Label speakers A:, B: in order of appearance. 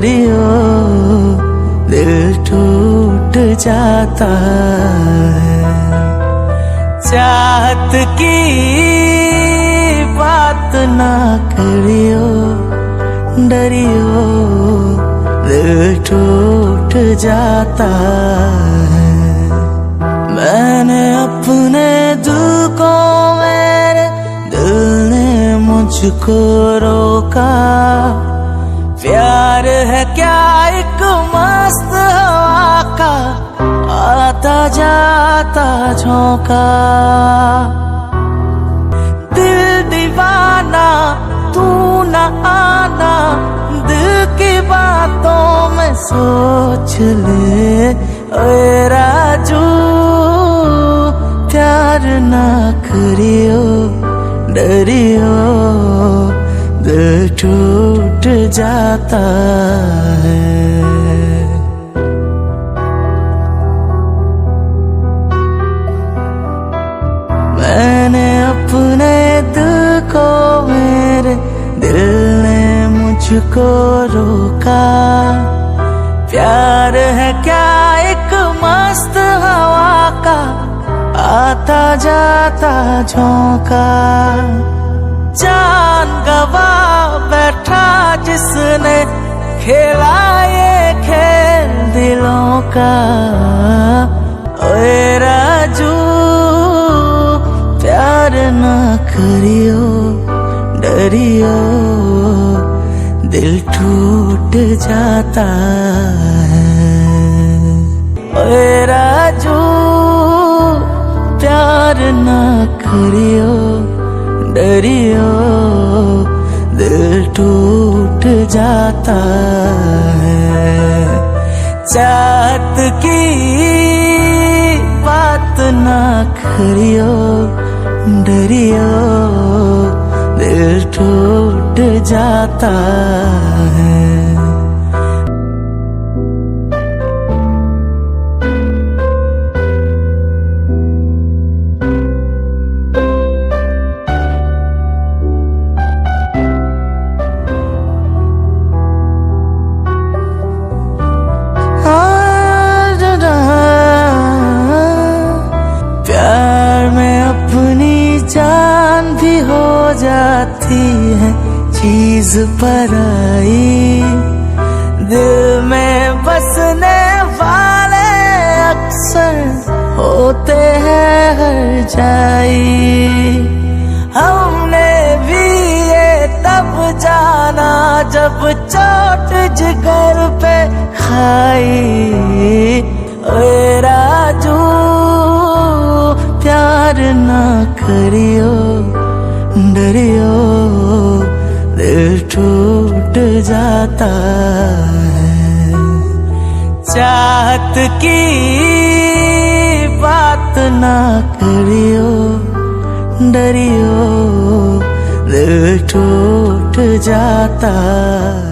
A: डरियो दिल टूट जाता है। चाहत की बात ना करियो, डरियो दिल टूट जाता है। मैंने अपने दिल को, मेरे दिल ने मुझको रोका। प्यार है क्या एक मस्त हवा का, आता जाता झोंका। दिल दीवाना तू न आना, दिल की बातों में सोच ले। ओए राजू प्यार ना करियो, डरियो दिल टूट जाता है। मैंने अपने दिल को, मेरे दिल ने मुझको रोका। प्यार है क्या एक मस्त हवा का, आता जाता झोंका। जान गवा बैठा जिसने, खेला ये खेल दिलों का। ओए राजू प्यार ना करियो, डरियो दिल टूट जाता है। ओए राजू प्यार ना करियो, डरियो दिल टूट जाता है। चाहत की बात ना करियो, डरियो दिल टूट जाता है। प्यार में अपनी जान भी हो जाती है चीज पराई। दिल में बसने वाले अक्सर होते हैं हर जाई। हमने भी ये तब जाना जब चोट जिगर पे खाई। ओए राजू प्यार ना करियो, डरियो दिल टूट जाता है। चाहत की बात ना करियो, डरियो दिल टूट जाता है।